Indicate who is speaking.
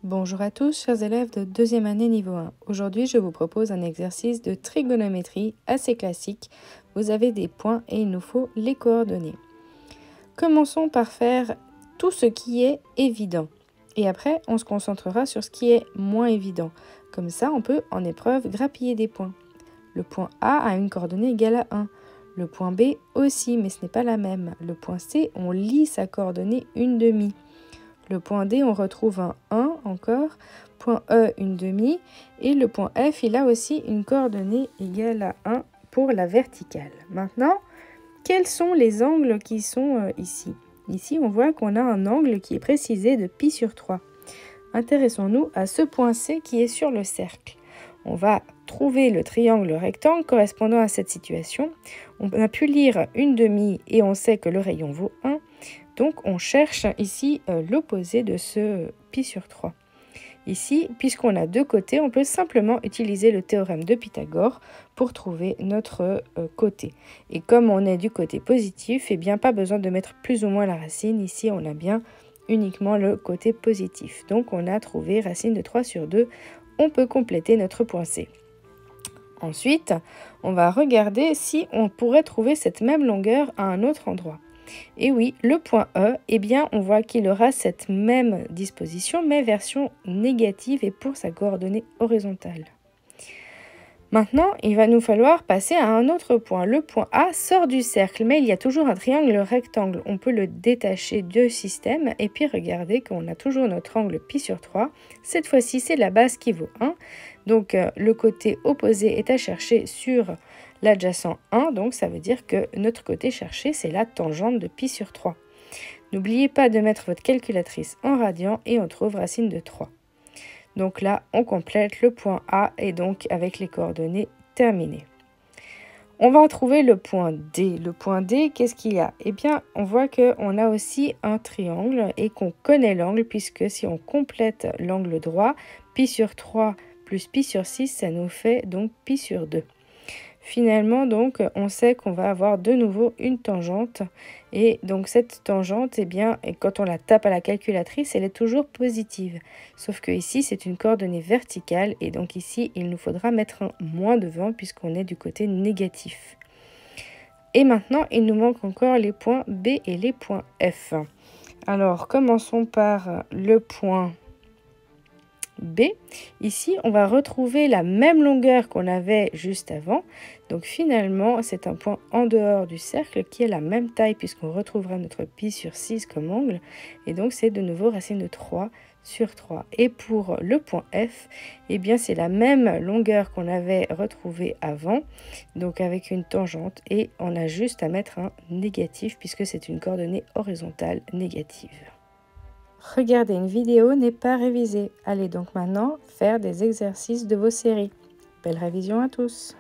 Speaker 1: Bonjour à tous, chers élèves de deuxième année niveau 1. Aujourd'hui, je vous propose un exercice de trigonométrie assez classique. Vous avez des points et il nous faut les coordonner. Commençons par faire tout ce qui est évident. Et après, on se concentrera sur ce qui est moins évident. Comme ça, on peut, en épreuve, grappiller des points. Le point A a une coordonnée égale à 1. Le point B aussi, mais ce n'est pas la même. Le point C, on lit sa coordonnée une demi. Le point D, on retrouve un 1 encore, point E, une demi, et le point F, il a aussi une coordonnée égale à 1 pour la verticale. Maintenant, quels sont les angles qui sont ici? Ici, on voit qu'on a un angle qui est précisé de pi sur 3. Intéressons-nous à ce point C qui est sur le cercle. On va trouver le triangle rectangle correspondant à cette situation. On a pu lire une demi et on sait que le rayon vaut 1. Donc, on cherche ici l'opposé de ce pi sur 3. Ici, puisqu'on a deux côtés, on peut simplement utiliser le théorème de Pythagore pour trouver notre côté. Et comme on est du côté positif, eh bien, pas besoin de mettre plus ou moins la racine. Ici, on a bien uniquement le côté positif. Donc, on a trouvé racine de 3 sur 2. On peut compléter notre point C. Ensuite, on va regarder si on pourrait trouver cette même longueur à un autre endroit. Et oui, le point E, eh bien, on voit qu'il aura cette même disposition, mais version négative et pour sa coordonnée horizontale. Maintenant, il va nous falloir passer à un autre point. Le point A sort du cercle, mais il y a toujours un triangle rectangle. On peut le détacher du système et puis regarder qu'on a toujours notre angle pi sur 3. Cette fois-ci, c'est la base qui vaut 1. Donc, le côté opposé est à chercher sur l'adjacent 1, donc ça veut dire que notre côté cherché, c'est la tangente de pi sur 3. N'oubliez pas de mettre votre calculatrice en radian et on trouve racine de 3. Donc là, on complète le point A et donc avec les coordonnées terminées. On va trouver le point D. Le point D, qu'est-ce qu'il y a? Eh bien, on voit qu'on a aussi un triangle et qu'on connaît l'angle puisque si on complète l'angle droit, pi sur 3 plus pi sur 6, ça nous fait donc pi sur 2. Finalement, donc, on sait qu'on va avoir de nouveau une tangente. Et donc, cette tangente, eh bien, quand on la tape à la calculatrice, elle est toujours positive. Sauf que ici, c'est une coordonnée verticale. Et donc ici, il nous faudra mettre un moins devant puisqu'on est du côté négatif. Et maintenant, il nous manque encore les points B et les points F. Alors, commençons par le point B. Ici, on va retrouver la même longueur qu'on avait juste avant. Donc finalement, c'est un point en dehors du cercle qui est la même taille puisqu'on retrouvera notre pi sur 6 comme angle. Et donc, c'est de nouveau racine de 3 sur 3. Et pour le point F, eh bien, c'est la même longueur qu'on avait retrouvée avant. Donc avec une tangente et on a juste à mettre un négatif puisque c'est une coordonnée horizontale négative. Regarder une vidéo n'est pas réviser. Allez donc maintenant faire des exercices de vos séries. Belle révision à tous!